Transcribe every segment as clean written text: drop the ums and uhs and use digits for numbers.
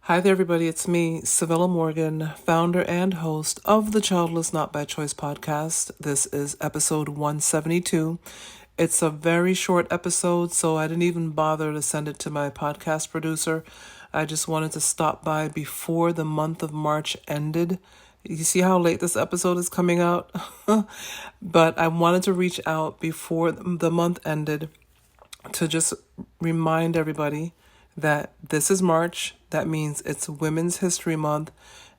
Hi there, everybody. It's me, Civilla Morgan, founder and host of the Childless Not by Choice podcast. This is episode 172. It's a very short episode, so I didn't even bother to send it to my podcast producer. I just wanted to stop by before the month of March ended. You see how late this episode is coming out? But I wanted to reach out before the month ended to just remind everybody that this is March. That means it's Women's History Month,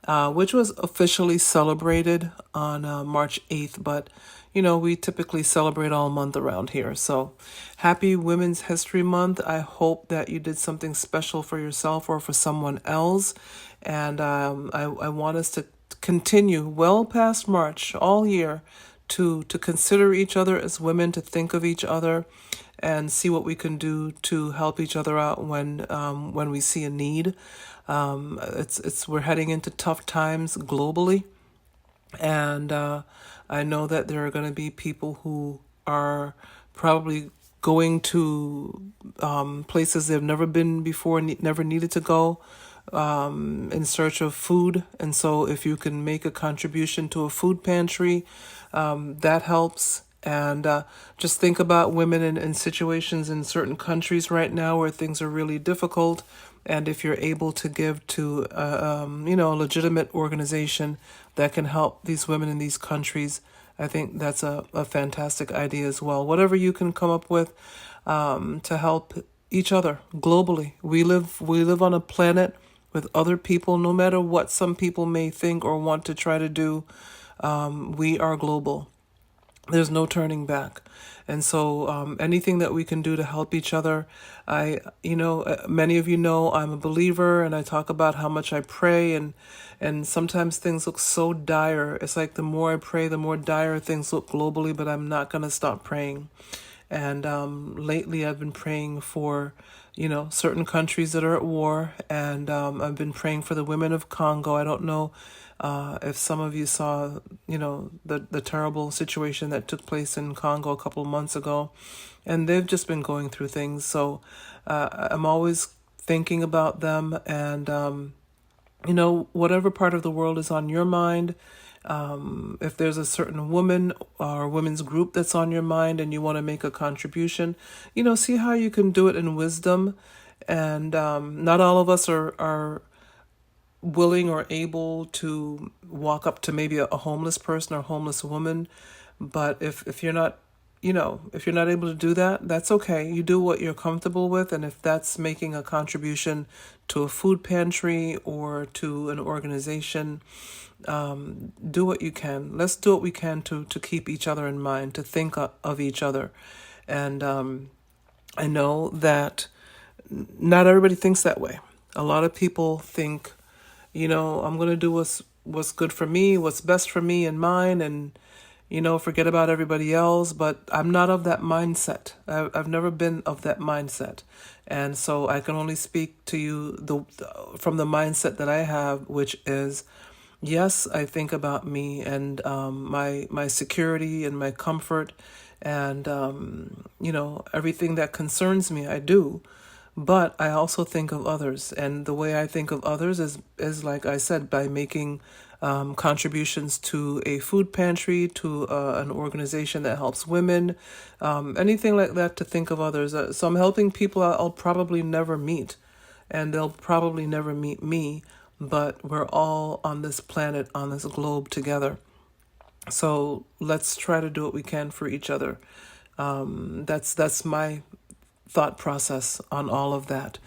which was officially celebrated on March 8th. But, we typically celebrate all month around here. So happy Women's History Month. I hope that you did something special for yourself or for someone else. And I want us to continue well past March all year to consider each other as women, to think of each other and see what we can do to help each other out when we see a need. We're heading into tough times globally, and I know that there are going to be people who are probably going to places they've never been before, never needed to go, in search of food. And so if you can make a contribution to a food pantry, that helps. And just think about women in situations in certain countries right now where things are really difficult. And if you're able to give to, a legitimate organization that can help these women in these countries, I think that's a fantastic idea as well. Whatever you can come up with to help each other globally. We live on a planet with other people, no matter what some people may think or want to try to do. We are global. There's no turning back. And so anything that we can do to help each other, many of you know I'm a believer, and I talk about how much I pray, and sometimes things look so dire. It's like the more I pray, the more dire things look globally, but I'm not going to stop praying. And lately I've been praying for, certain countries that are at war, and I've been praying for the women of Congo. I don't know if some of you saw, the terrible situation that took place in Congo a couple of months ago, and they've just been going through things. So I'm always thinking about them, and, whatever part of the world is on your mind, if there's a certain woman or women's group that's on your mind and you want to make a contribution, see how you can do it in wisdom. And not all of us are willing or able to walk up to maybe a homeless person or homeless woman. But if you're not, if you're not able to do that, that's okay. You do what you're comfortable with. And if that's making a contribution to a food pantry or to an organization, do what you can. Let's do what we can to keep each other in mind, to think of each other. And I know that not everybody thinks that way. A lot of people think, I'm going to do what's good for me, what's best for me and mine, and, forget about everybody else. But I'm not of that mindset. I've never been of that mindset. And so I can only speak to you from the mindset that I have, which is, yes, I think about me and my security and my comfort and, everything that concerns me, I do. But I also think of others. And the way I think of others is like I said, by making contributions to a food pantry, to an organization that helps women, anything like that, to think of others. So I'm helping people I'll probably never meet, and they'll probably never meet me. But we're all on this planet, on this globe together. So let's try to do what we can for each other. That's my thought process on all of that.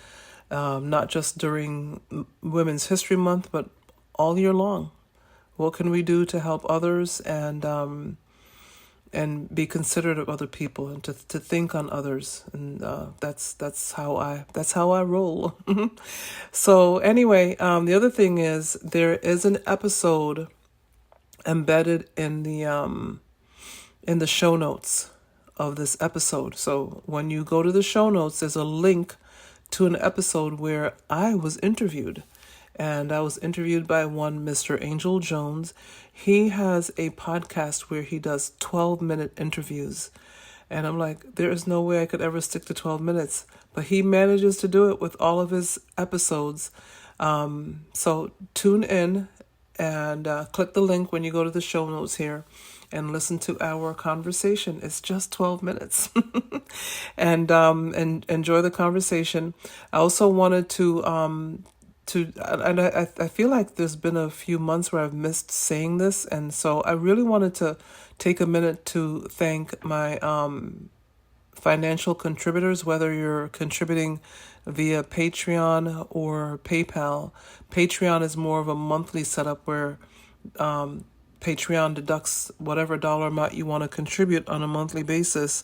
Not just during Women's History Month, but all year long. What can we do to help others and be considerate of other people and to think on others? And that's how I roll. So anyway, the other thing is there is an episode embedded in the show notes of this episode. So when you go to the show notes, there's a link to an episode where I was interviewed. And I was interviewed by one Mr. Engel Jones. He has a podcast where he does 12-minute interviews. And I'm like, there is no way I could ever stick to 12 minutes. But he manages to do it with all of his episodes. So tune in and click the link when you go to the show notes here and listen to our conversation. It's just 12 minutes. And enjoy the conversation. I also wanted and I feel like there's been a few months where I've missed saying this, and so I really wanted to take a minute to thank my financial contributors, whether you're contributing via Patreon or PayPal. Patreon is more of a monthly setup where Patreon deducts whatever dollar amount you want to contribute on a monthly basis.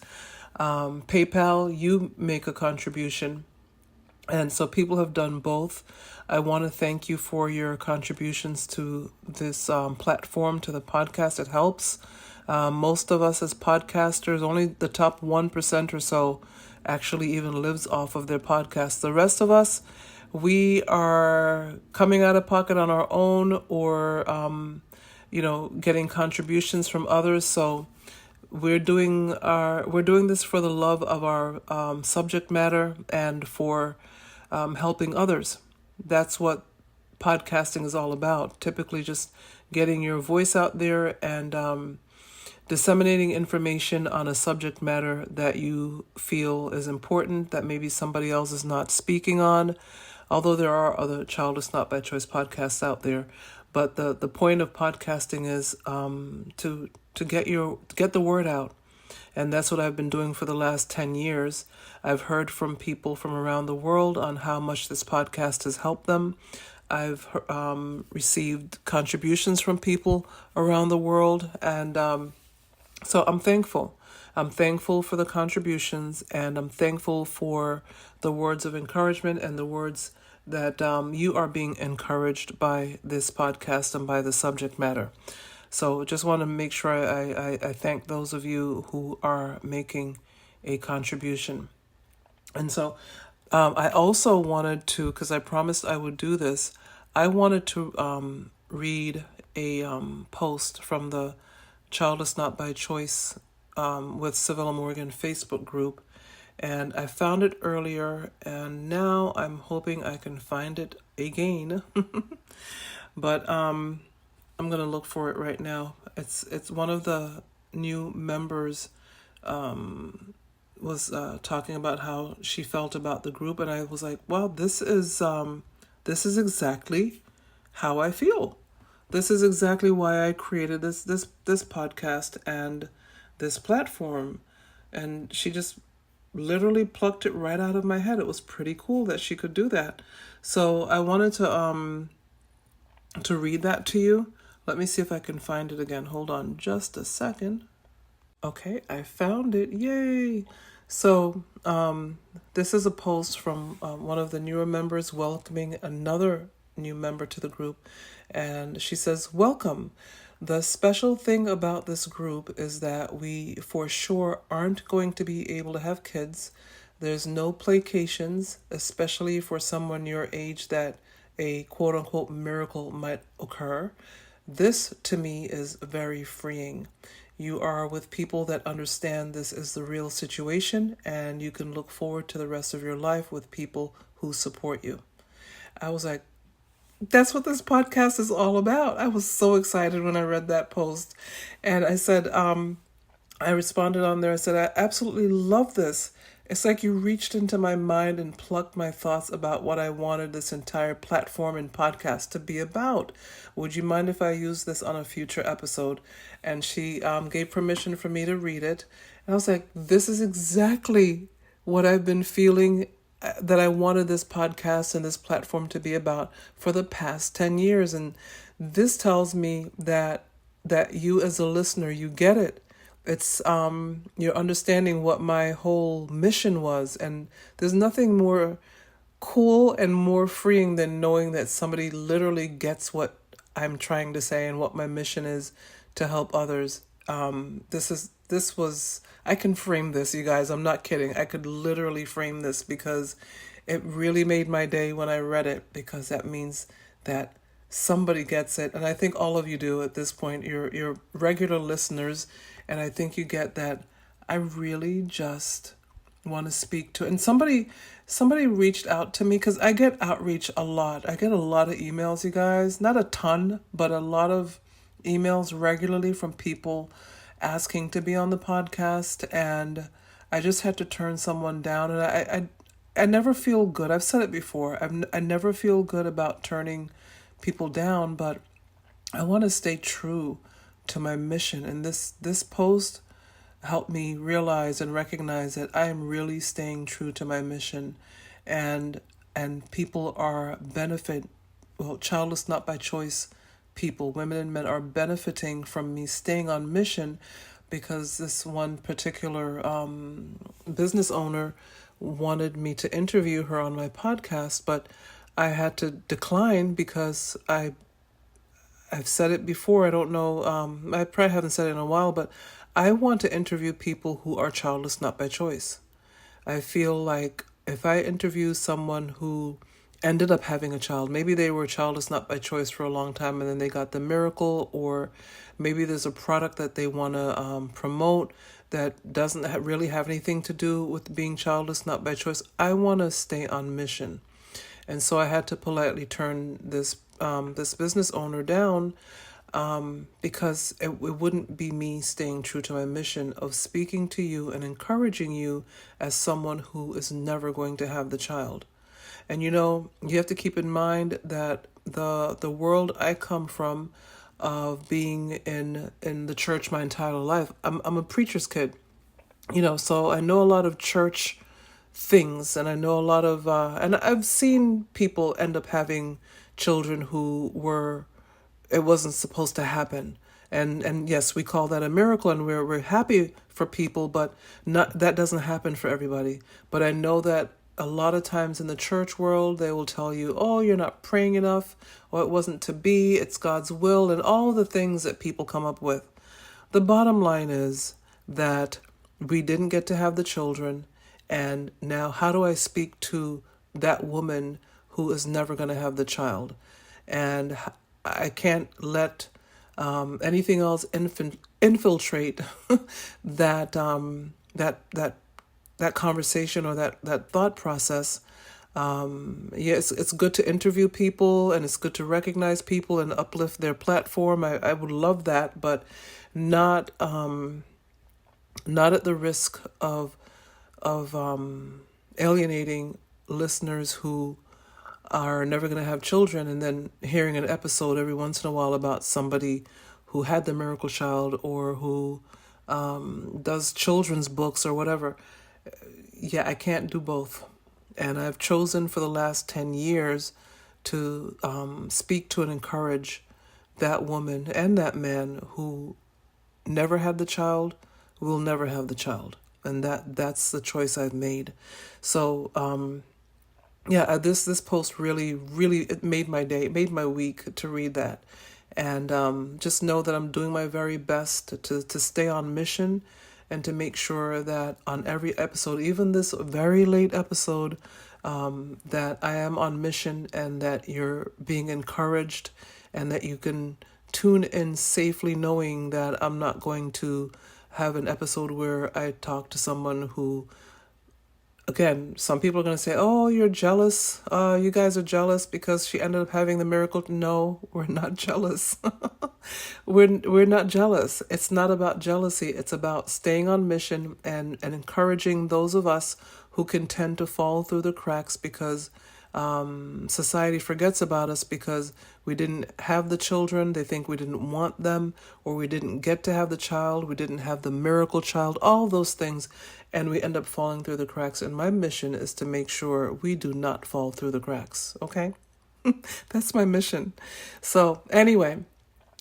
PayPal, you make a contribution. And so people have done both. I want to thank you for your contributions to this platform, to the podcast. It helps. Most of us as podcasters, only the top 1% or so actually even lives off of their podcast. The rest of us, we are coming out of pocket on our own or, getting contributions from others. So we're doing this for the love of our subject matter and for helping others. That's what podcasting is all about. Typically just getting your voice out there and disseminating information on a subject matter that you feel is important, that maybe somebody else is not speaking on, although there are other Childless Not by Choice podcasts out there. But the point of podcasting is to get the word out. And that's what I've been doing for the last 10 years. I've heard from people from around the world on how much this podcast has helped them. I've received contributions from people around the world, and so I'm thankful. I'm thankful for the contributions, and I'm thankful for the words of encouragement and the words that you are being encouraged by this podcast and by the subject matter. So just want to make sure I thank those of you who are making a contribution. And so I also wanted to, because I promised I would do this, I wanted to read a post from the Childless Not by Choice with Civilla Morgan Facebook group. And I found it earlier, and now I'm hoping I can find it again. But I'm going to look for it right now. It's one of the new members was talking about how she felt about the group, and I was like, wow, this is exactly how I feel. This is exactly why I created this podcast and this platform. And she just literally plucked it right out of my head. It was pretty cool that she could do that. So I wanted to read that to you. Let me see if I can find it again. Hold on just a second. Okay, I found it. Yay! So this is a post from one of the newer members welcoming another new member to the group. And she says, "Welcome. The special thing about this group is that we for sure aren't going to be able to have kids. There's no placations, especially for someone your age that a quote-unquote miracle might occur. This, to me, is very freeing. You are with people that understand this is the real situation, and you can look forward to the rest of your life with people who support you." I was like, that's what this podcast is all about. I was so excited when I read that post. And I said, I responded on there. I said, I absolutely love this. It's like you reached into my mind and plucked my thoughts about what I wanted this entire platform and podcast to be about. Would you mind if I use this on a future episode? And she gave permission for me to read it. And I was like, this is exactly what I've been feeling that I wanted this podcast and this platform to be about for the past 10 years. And this tells me that you as a listener, you get it. It's you're understanding what my whole mission was. And there's nothing more cool and more freeing than knowing that somebody literally gets what I'm trying to say and what my mission is to help others. I can frame this, you guys. I'm not kidding. I could literally frame this because it really made my day when I read it, because that means that somebody gets it. And I think all of you do at this point. You're regular listeners, and I think you get that I really just want to speak to. And somebody reached out to me because I get outreach a lot. I get a lot of emails, you guys. Not a ton, but a lot of emails regularly from people asking to be on the podcast, and I just had to turn someone down, and I never feel good. I've said it before. I never feel good about turning people down, but I want to stay true to my mission, and this post helped me realize and recognize that I am really staying true to my mission, and people are childless not by choice people, women and men, are benefiting from me staying on mission, because this one particular business owner wanted me to interview her on my podcast, but I had to decline because I've said it before. I don't know. I probably haven't said it in a while, but I want to interview people who are childless not by choice. I feel like if I interview someone who ended up having a child, maybe they were childless not by choice for a long time and then they got the miracle, or maybe there's a product that they want to promote that doesn't really have anything to do with being childless not by choice. I want to stay on mission. And so I had to politely turn this business owner down, because it wouldn't be me staying true to my mission of speaking to you and encouraging you as someone who is never going to have the child. And you have to keep in mind that the world I come from, of being in the church my entire life, I'm a preacher's kid, so I know a lot of church things, and I know a lot of and I've seen people end up having children who it wasn't supposed to happen, and yes, we call that a miracle, and we're happy for people, but that doesn't happen for everybody. But I know that a lot of times in the church world, they will tell you, oh, you're not praying enough, or it wasn't to be, it's God's will, and all the things that people come up with. The bottom line is that we didn't get to have the children, and now how do I speak to that woman who is never going to have the child? And I can't let anything else infiltrate that that conversation or that thought process. It's good to interview people, and it's good to recognize people and uplift their platform. I would love that, but not at the risk of alienating listeners who are never going to have children, and then hearing an episode every once in a while about somebody who had the miracle child, or who does children's books or whatever. Yeah, I can't do both. And I've chosen for the last 10 years to speak to and encourage that woman and that man who never had the child, will never have the child. And that's the choice I've made. So, this post really, it made my day, it made my week to read that. And just know that I'm doing my very best to stay on mission, and to make sure that on every episode, even this very late episode, that I am on mission, and that you're being encouraged, and that you can tune in safely knowing that I'm not going to have an episode where I talk to someone who, again, some people are going to say, oh, you're jealous. You guys are jealous because she ended up having the miracle. No, we're not jealous. We're not jealous. It's not about jealousy. It's about staying on mission, and encouraging those of us who can tend to fall through the cracks because society forgets about us because we didn't have the children. They think we didn't want them, or we didn't get to have the child. We didn't have the miracle child, all those things. And we end up falling through the cracks. And my mission is to make sure we do not fall through the cracks. Okay? That's my mission. So anyway,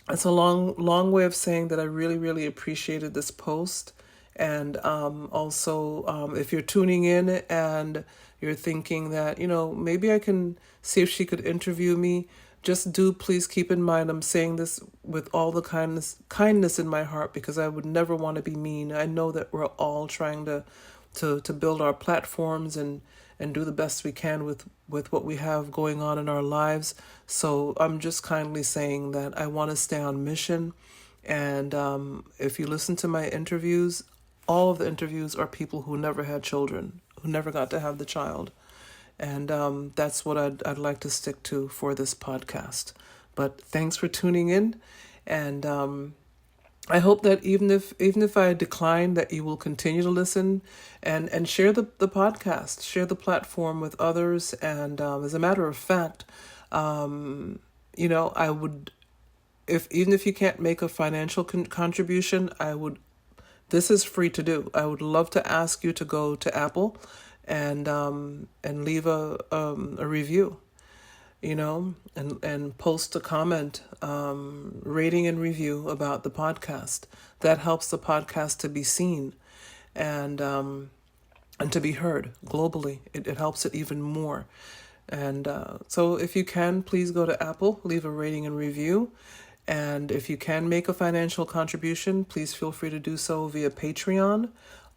it's a long way of saying that I really, really appreciated this post. And also, if you're tuning in and you're thinking that, maybe I can see if she could interview me, just please keep in mind, I'm saying this with all the kindness in my heart, because I would never want to be mean. I know that we're all trying to build our platforms and do the best we can with what we have going on in our lives. So I'm just kindly saying that I want to stay on mission. And if you listen to my interviews, all of the interviews are people who never had children, who never got to have the child. And that's what I'd like to stick to for this podcast. But thanks for tuning in. And I hope that even if I decline, that you will continue to listen and share the podcast, share the platform with others. And as a matter of fact, I would, even if you can't make a financial contribution, this is free to do. I would love to ask you to go to Apple and leave a review, and post a comment, rating and review about the podcast. That helps the podcast to be seen and to be heard globally. It helps it even more. And so if you can, please go to Apple, leave a rating and review. And if you can make a financial contribution, please feel free to do so via Patreon.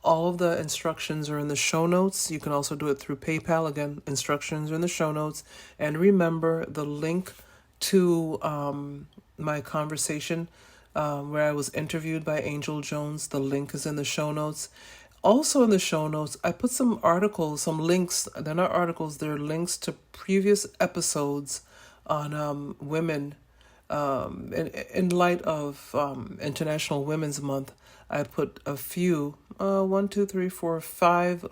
All of the instructions are in the show notes. You can also do it through PayPal. Again, instructions are in the show notes. And remember, the link to my conversation where I was interviewed by Engel Jones, the link is in the show notes. Also in the show notes, I put some articles, some links. They're not articles, they're links to previous episodes on women. In light of International Women's Month, I put a few, 5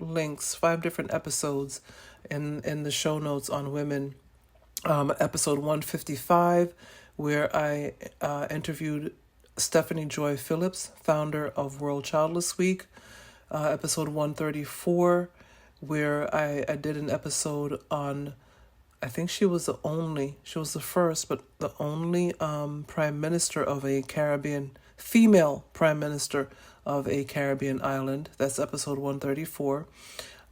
links, 5 different episodes in the show notes on women. Episode 155, where I interviewed Stephanie Joy Phillips, founder of World Childless Week. Episode 134, where I did an episode on, I think she was the first, but the only prime minister of a female prime minister of a Caribbean island. That's episode 134.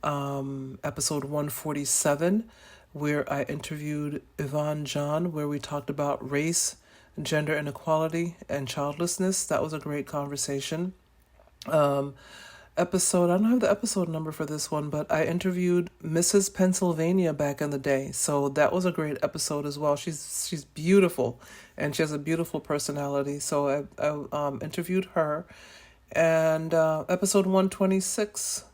Episode 147, where I interviewed Yvonne John, where we talked about race, gender inequality, and childlessness. That was a great conversation. I don't have the episode number for this one, but I interviewed Mrs. Pennsylvania back in the day. So that was a great episode as well. She's beautiful and she has a beautiful personality. So I interviewed her. And episode 126,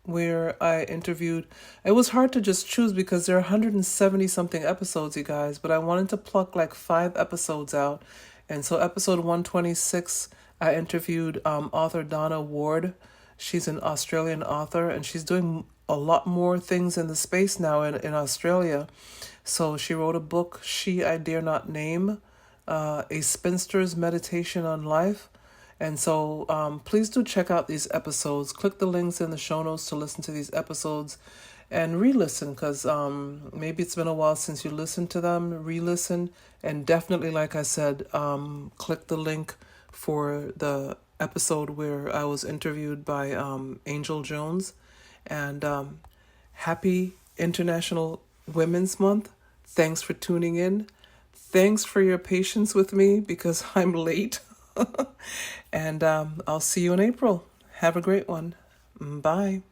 where I interviewed, it was hard to just choose because there are 170 something episodes, you guys, but I wanted to pluck like 5 episodes out. And so episode 126, I interviewed author Donna Ward. She's an Australian author, and she's doing a lot more things in the space now in Australia. So she wrote a book, I Dare Not Name, A Spinster's Meditation on Life. And so please do check out these episodes. Click the links in the show notes to listen to these episodes and re-listen, because maybe it's been a while since you listened to them. Re-listen, and definitely, like I said, click the link for the episode where I was interviewed by Engel Jones. And happy International Women's Month. Thanks for tuning in. Thanks for your patience with me because I'm late. And I'll see you in April. Have a great one. Bye.